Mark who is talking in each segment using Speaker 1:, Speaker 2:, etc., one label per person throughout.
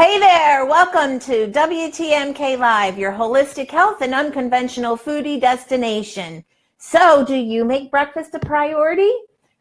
Speaker 1: Hey there, welcome to WTMK Live, your holistic health and unconventional foodie destination. So, do you make breakfast a priority?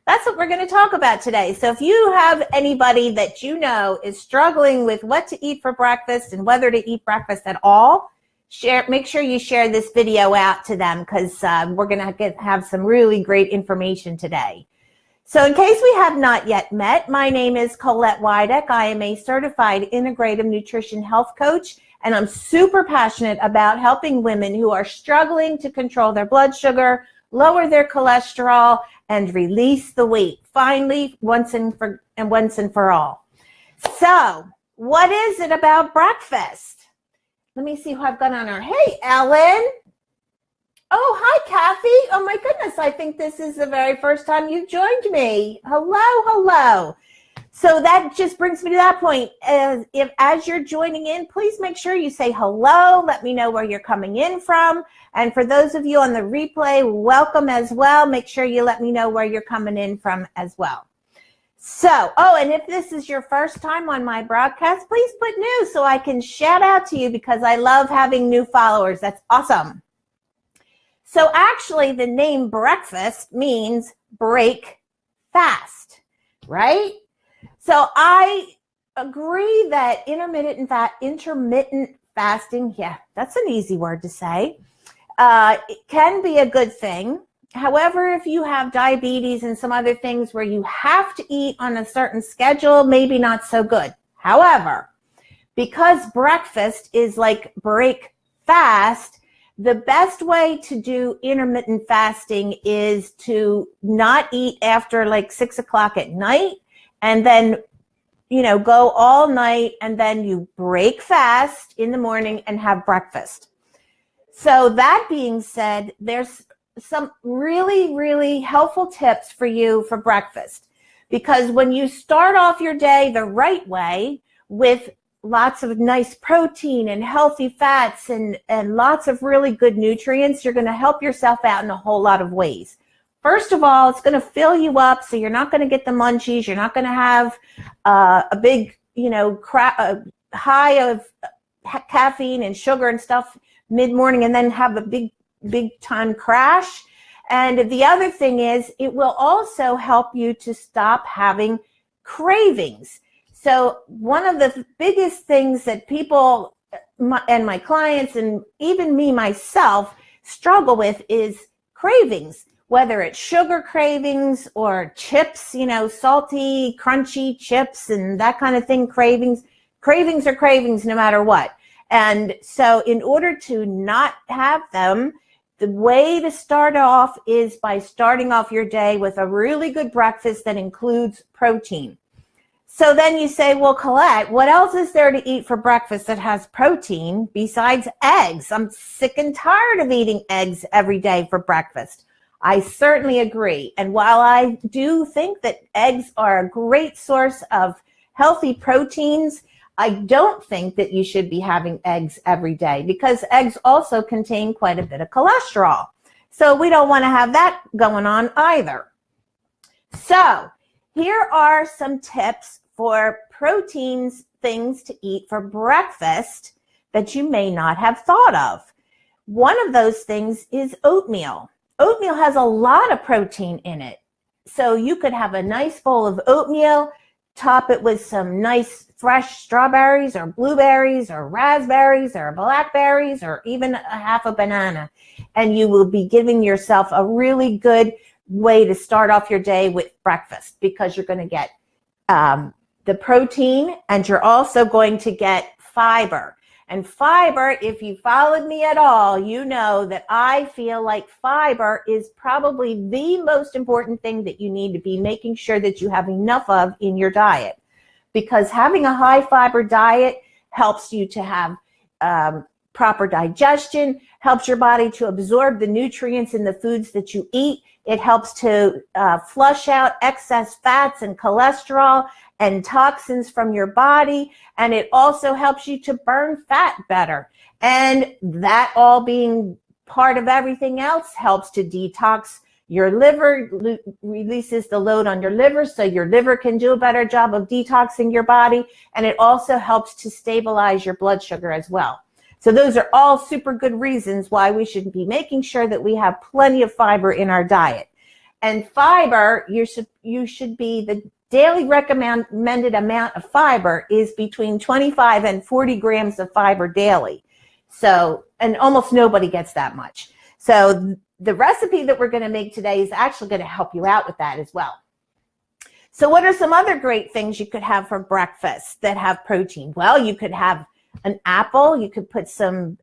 Speaker 1: That's what we're going to talk about today. So if you have anybody that you know is struggling with what to eat for breakfast and whether to eat breakfast at all, make sure you share this video out to them because we're going to have some really great information today. So in case we have not yet met, my name is Colette Wideck. I am a certified integrative nutrition health coach, and I'm super passionate about helping women who are struggling to control their blood sugar, lower their cholesterol, and release the weight, finally, once and for all. So what is it about breakfast? Let me see who I've got on her. Hey, Ellen. Oh, hi, Kathy. Oh, my goodness. I think this is the very first time you've joined me. Hello. So that just brings me to that point. As you're joining in, please make sure you say hello. Let me know where you're coming in from. And for those of you on the replay, welcome as well. Make sure you let me know where you're coming in from as well. So, and if this is your first time on my broadcast, please put new so I can shout out to you because I love having new followers. That's awesome. So actually, the name breakfast means break fast, right? So I agree that intermittent fasting, yeah, that's an easy word to say, it can be a good thing. However, if you have diabetes and some other things where you have to eat on a certain schedule, maybe not so good. However, because breakfast is like break fast, the best way to do intermittent fasting is to not eat after like 6 o'clock at night and then, go all night and then you break fast in the morning and have breakfast. So that being said, there's some really, really helpful tips for you for breakfast because when you start off your day the right way with lots of nice protein and healthy fats and lots of really good nutrients, you're going to help yourself out in a whole lot of ways. First of all, it's going to fill you up so you're not going to get the munchies. You're not going to have a big, high of caffeine and sugar and stuff mid-morning and then have a big time crash. And the other thing is it will also help you to stop having cravings. So one of the biggest things that people and my clients and even me myself struggle with is cravings, whether it's sugar cravings or chips, salty, crunchy chips and that kind of thing, cravings are cravings no matter what. And so in order to not have them, the way to start off is by starting off your day with a really good breakfast that includes protein. So then you say, well, Colette, what else is there to eat for breakfast that has protein besides eggs? I'm sick and tired of eating eggs every day for breakfast. I certainly agree. And while I do think that eggs are a great source of healthy proteins, I don't think that you should be having eggs every day because eggs also contain quite a bit of cholesterol. So we don't want to have that going on either. So here are some tips for proteins, things to eat for breakfast that you may not have thought of. One of those things is oatmeal. Oatmeal has a lot of protein in it. So you could have a nice bowl of oatmeal, top it with some nice fresh strawberries or blueberries or raspberries or blackberries or even a half a banana. And you will be giving yourself a really good way to start off your day with breakfast because you're going to get the protein and you're also going to get fiber. And fiber, if you followed me at all, you know that I feel like fiber is probably the most important thing that you need to be making sure that you have enough of in your diet. Because having a high fiber diet helps you to have proper digestion, helps your body to absorb the nutrients in the foods that you eat. It helps to flush out excess fats and cholesterol and toxins from your body. And it also helps you to burn fat better. And that all being part of everything else helps to detox Your liver releases the load on your liver, so your liver can do a better job of detoxing your body, and it also helps to stabilize your blood sugar as well. So those are all super good reasons why we should be making sure that we have plenty of fiber in our diet. And fiber, you should be, the daily recommended amount of fiber is between 25 and 40 grams of fiber daily. So, and almost nobody gets that much. So the recipe that we're going to make today is actually going to help you out with that as well. So what are some other great things you could have for breakfast that have protein? Well, you could have an apple. You could put some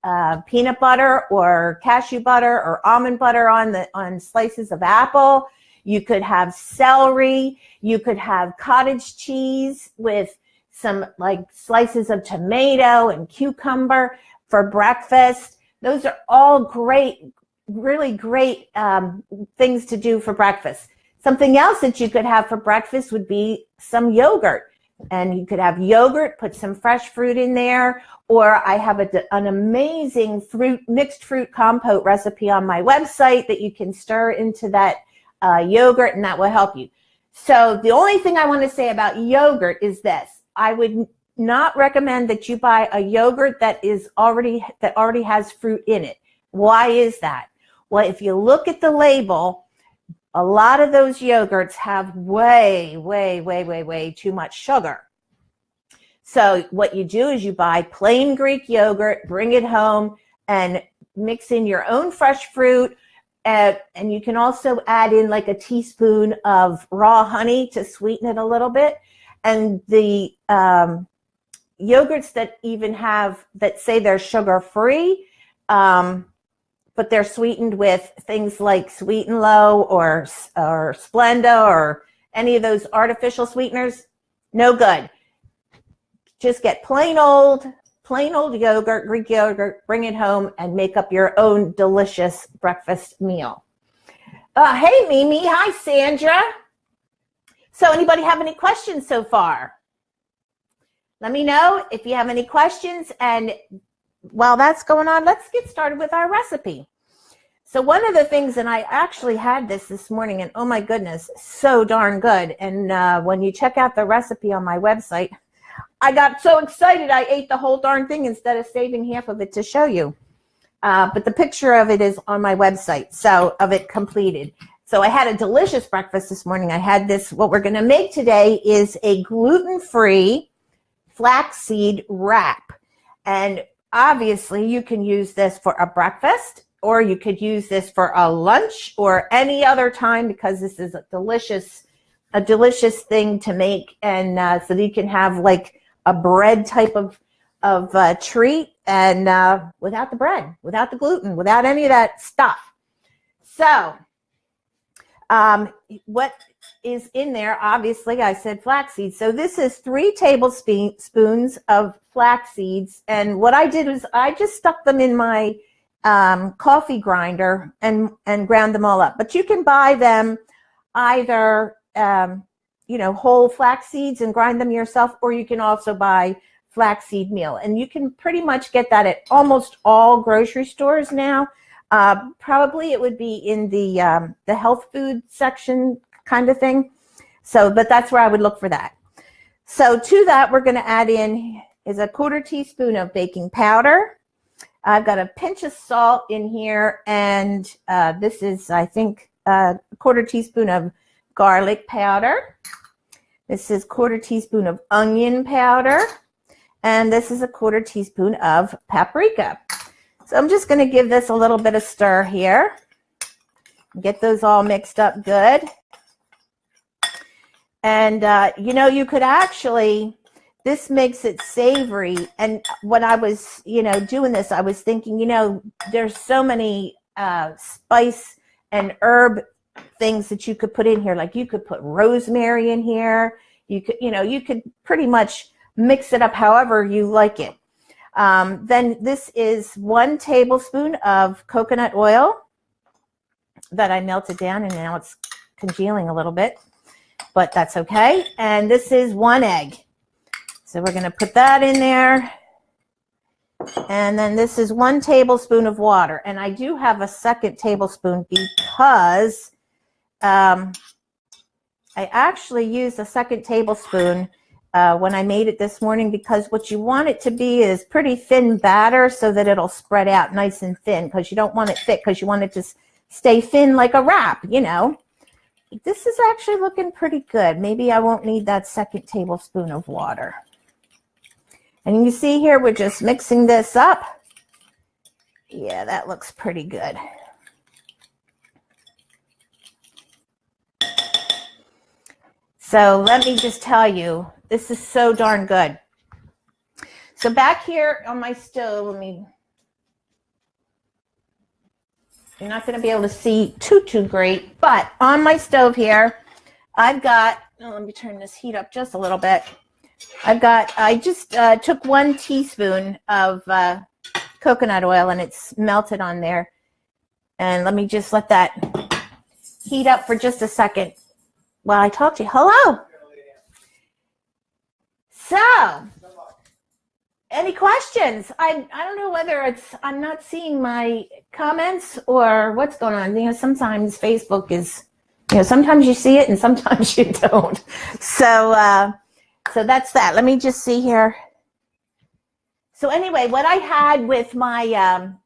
Speaker 1: peanut butter or cashew butter or almond butter on slices of apple. You could have celery. You could have cottage cheese with some like slices of tomato and cucumber for breakfast. Those are all great, really great things to do for breakfast. Something else that you could have for breakfast would be some yogurt. And you could have yogurt, put some fresh fruit in there, or I have an amazing mixed fruit compote recipe on my website that you can stir into that yogurt, and that will help you. So the only thing I want to say about yogurt is this. I would not recommend that you buy a yogurt that already has fruit in it. Why is that? Well, if you look at the label, a lot of those yogurts have way too much sugar. So what you do is you buy plain Greek yogurt, bring it home, and mix in your own fresh fruit. And you can also add in like a teaspoon of raw honey to sweeten it a little bit. And the yogurts that that say they're sugar-free, but they're sweetened with things like Sweet and Low or Splenda or any of those artificial sweeteners, no good. Just get plain old yogurt, Greek yogurt, bring it home and make up your own delicious breakfast meal. Hey, Mimi. Hi, Sandra. So anybody have any questions so far? Let me know if you have any questions. And while that's going on, let's get started with our recipe. So one of the things, and I actually had this morning, and oh my goodness, so darn good. And when you check out the recipe on my website, I got so excited I ate the whole darn thing instead of saving half of it to show you. But the picture of it is on my website, so of it completed. So I had a delicious breakfast this morning. I had this, what we're going to make today is a gluten-free flaxseed wrap. And obviously you can use this for a breakfast, or you could use this for a lunch or any other time, because this is a delicious thing to make. And so that you can have like a bread type of treat, and without the bread, without the gluten, without any of that stuff. So what is in there? Obviously, I said flaxseed. So this is 3 tablespoons of flax seeds. And what I did was I just stuck them in my coffee grinder and ground them all up. But you can buy them either whole flax seeds and grind them yourself, or you can also buy flaxseed meal. And you can pretty much get that at almost all grocery stores now. Probably it would be in the health food section kind of thing. So, but that's where I would look for that. So to that, we're going to add in is a 1/4 teaspoon of baking powder. I've got a pinch of salt in here, and this is, I think, a 1/4 teaspoon of garlic powder. This is 1/4 teaspoon of onion powder, and this is a 1/4 teaspoon of paprika. So I'm just going to give this a little bit of stir here. Get those all mixed up good. And, you could actually, this makes it savory. And when I was, doing this, I was thinking, there's so many spice and herb things that you could put in here. Like you could put rosemary in here. You could pretty much mix it up however you like it. Then this is 1 tablespoon of coconut oil that I melted down, and now it's congealing a little bit, but that's okay. And this is 1 egg. So we're going to put that in there. And then this is 1 tablespoon of water. And I do have a 2nd tablespoon because I actually used a second tablespoon when I made it this morning, because what you want it to be is pretty thin batter so that it'll spread out nice and thin, because you don't want it thick, because you want it to stay thin like a wrap, you know. This is actually looking pretty good. Maybe I won't need that second tablespoon of water. And you see here, we're just mixing this up. Yeah, that looks pretty good. So let me just tell you, this is so darn good. So back here on my stove, you're not going to be able to see too great, but on my stove here, I've got, let me turn this heat up just a little bit. I just took 1 teaspoon of coconut oil, and it's melted on there. And let me just let that heat up for just a second while I talk to you. Hello. So, any questions? I don't know whether I'm not seeing my comments or what's going on. You know, sometimes Facebook is, you know, sometimes you see it and sometimes you don't. So that's that. Let me just see here. So anyway, what I had with my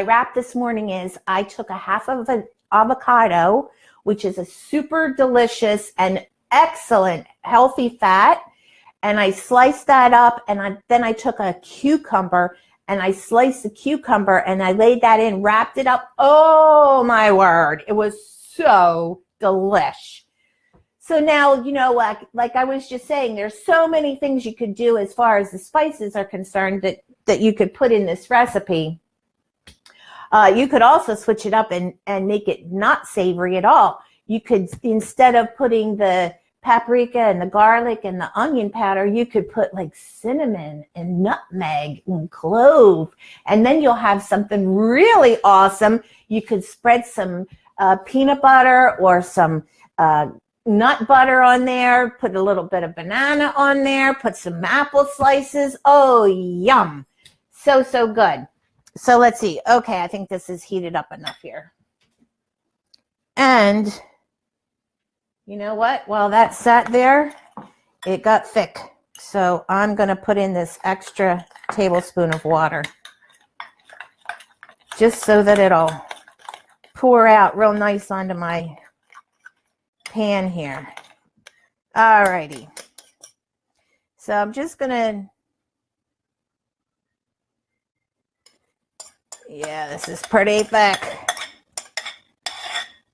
Speaker 1: wrap this morning is I took a half of an avocado, which is a super delicious and excellent healthy fat. And I sliced that up, and then I took a cucumber, and I sliced the cucumber, and I laid that in, wrapped it up. Oh, my word. It was so delish. So now, you know, like I was just saying, there's so many things you could do as far as the spices are concerned that you could put in this recipe. You could also switch it up and make it not savory at all. You could, instead of putting the paprika and the garlic and the onion powder, you could put like cinnamon and nutmeg and clove, and then you'll have something really awesome. You could spread some peanut butter or some nut butter on there, put a little bit of banana on there, put some apple slices. Oh, yum. So good. So let's see. Okay, I think this is heated up enough here. And you know what? While that sat there, it got thick. So I'm going to put in this extra tablespoon of water, just so that it'll pour out real nice onto my pan here. All righty. So I'm just going to, yeah, this is pretty thick.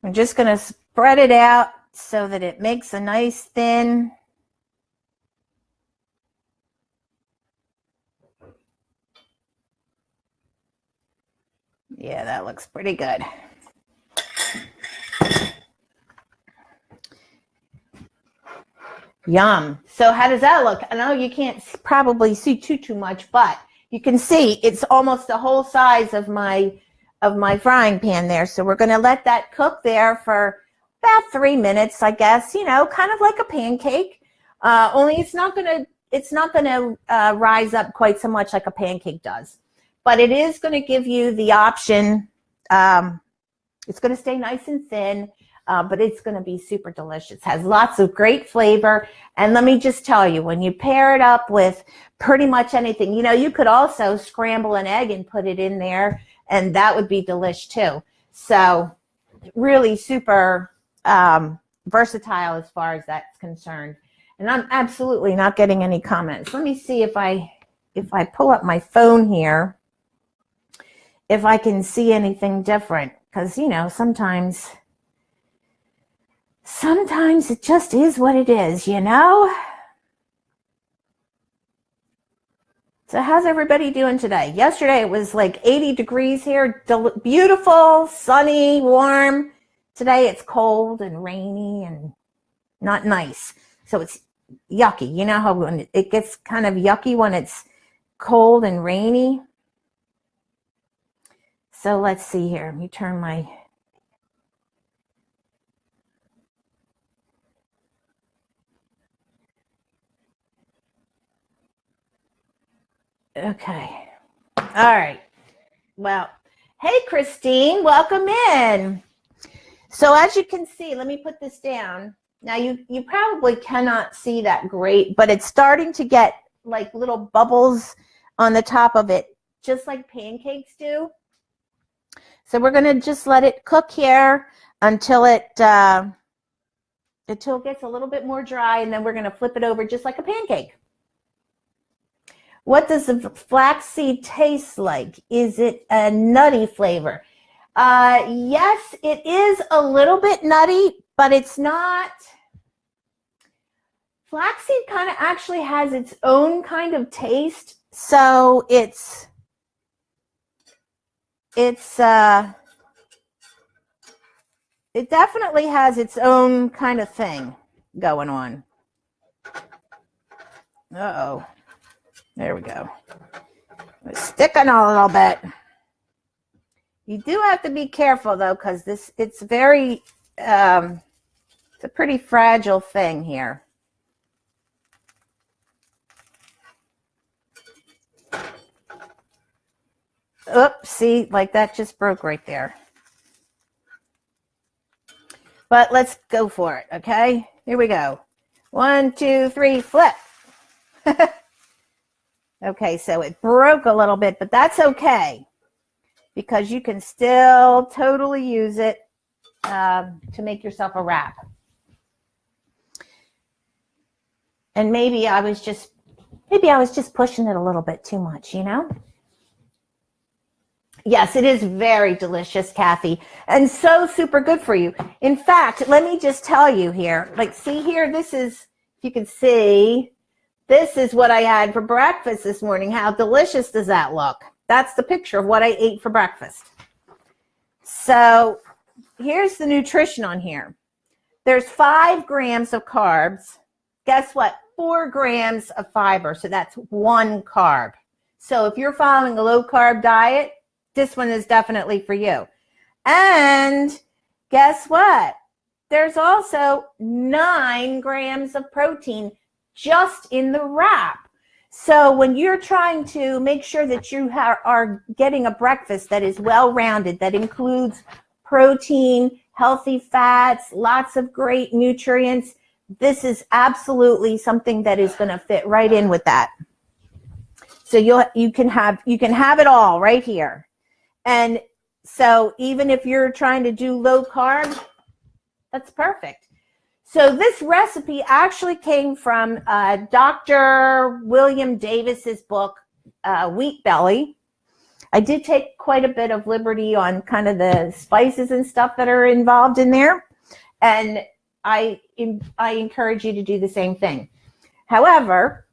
Speaker 1: I'm just going to spread it out so that it makes a nice thin. Yeah, that looks pretty good. Yum. So how does that look? I know you can't probably see too much, but you can see it's almost the whole size of my frying pan there. So we're going to let that cook there for about 3 minutes, I guess, you know, kind of like a pancake. Only it's not going to rise up quite so much like a pancake does. But it is going to give you the option. It's going to stay nice and thin, but it's going to be super delicious. It has lots of great flavor. And let me just tell you, when you pair it up with pretty much anything, you know, you could also scramble an egg and put it in there, and that would be delish too. So really super versatile as far as that's concerned. And I'm absolutely not getting any comments. Let me see if I pull up my phone here, if I can see anything different. Because, you know, sometimes it just is what it is, you know? So how's everybody doing today? Yesterday it was like 80 degrees here, beautiful, sunny, warm. Today it's cold and rainy and not nice. So it's yucky. You know how when it gets kind of yucky when it's cold and rainy? So let's see here. Let me turn my... Okay. All right. Well, hey, Christine, welcome in. So as you can see, let me put this down. Now you probably cannot see that great, but it's starting to get like little bubbles on the top of it, just like pancakes do. So we're going to just let it cook here until it gets a little bit more dry, and then we're going to flip it over just like a pancake. What does the flaxseed taste like? Is it a nutty flavor? Yes, it is a little bit nutty, but it's not. Flaxseed kind of actually has its own kind of taste, so it definitely has its own kind of thing going on. Uh-oh. There we go. It's sticking a little bit. You do have to be careful though, because it's very it's a pretty fragile thing here. Oops, see, like that just broke right there. But let's go for it, okay? Here we go. 1, 2, 3, flip. Okay, so it broke a little bit, but that's okay because you can still totally use it to make yourself a wrap. And maybe I was just pushing it a little bit too much, you know? Yes, it is very delicious, Kathy, and so super good for you. In fact, let me just tell you here, like, see here, this is, if you can see, this is what I had for breakfast this morning. How delicious does that look? That's the picture of what I ate for breakfast. So here's the nutrition on here. There's 5 grams of carbs. Guess what? 4 grams of fiber. So that's 1 carb. So if you're following a low carb diet, this one is definitely for you. And guess what? There's also 9 grams of protein just in the wrap. So when you're trying to make sure that you are getting a breakfast that is well-rounded, that includes protein, healthy fats, lots of great nutrients, this is absolutely something that is going to fit right in with that. So you can have it all right here. And so even if you're trying to do low carb, that's perfect. So this recipe actually came from Dr. William Davis's book, Wheat Belly. I did take quite a bit of liberty on kind of the spices and stuff that are involved in there. And I encourage you to do the same thing. However,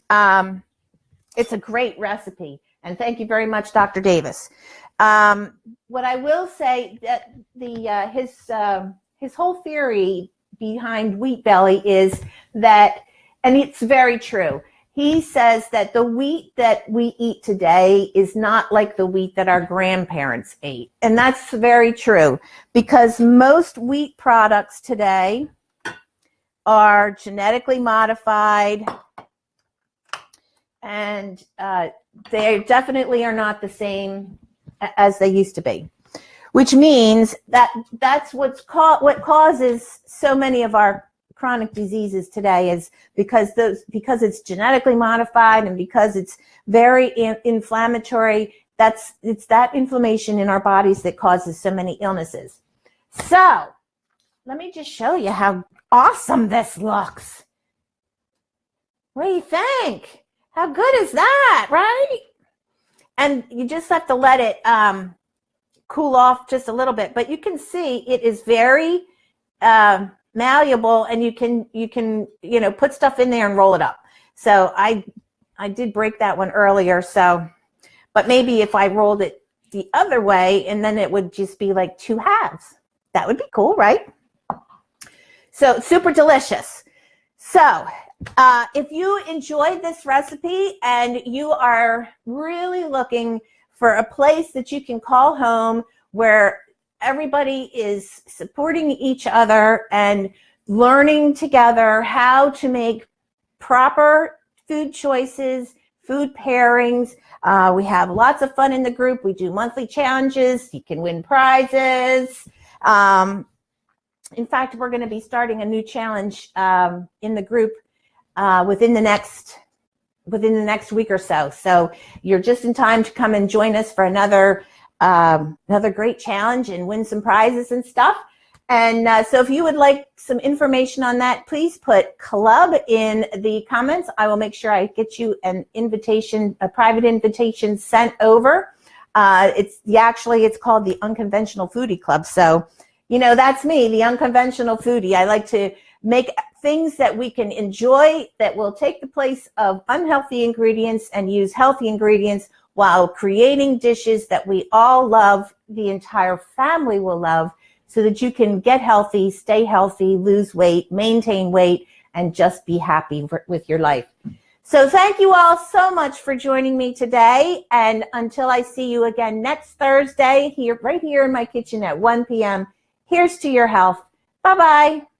Speaker 1: it's a great recipe. And thank you very much, Dr. Davis. What I will say that his whole theory behind Wheat Belly is that, and it's very true, he says that the wheat that we eat today is not like the wheat that our grandparents ate. And that's very true because most wheat products today are genetically modified and they definitely are not the same as they used to be, which means that that's what causes so many of our chronic diseases today is because it's genetically modified and because it's very inflammatory. It's that inflammation in our bodies that causes so many illnesses. So let me just show you how awesome this looks. What do you think? How good is that, right? And you just have to let it cool off just a little bit. But you can see it is very malleable, and you can put stuff in there and roll it up. So I did break that one earlier. So, but maybe if I rolled it the other way, and then it would just be like 2 halves. That would be cool, right? So super delicious. So if you enjoyed this recipe and you are really looking for a place that you can call home where everybody is supporting each other and learning together how to make proper food choices, food pairings. We have lots of fun in the group. We do monthly challenges. You can win prizes. In fact, we're going to be starting a new challenge in the group within the next week or so. So you're just in time to come and join us for another great challenge and win some prizes and stuff. And so if you would like some information on that, please put club in the comments. I will make sure I get you an invitation, a private invitation sent over. It's called the Unconventional Foodie Club. So, that's me, the unconventional foodie. I like to make things that we can enjoy that will take the place of unhealthy ingredients and use healthy ingredients while creating dishes that we all love, the entire family will love, so that you can get healthy, stay healthy, lose weight, maintain weight, and just be happy with your life. So thank you all so much for joining me today. And until I see you again next Thursday, right here in my kitchen at 1 p.m., here's to your health. Bye-bye.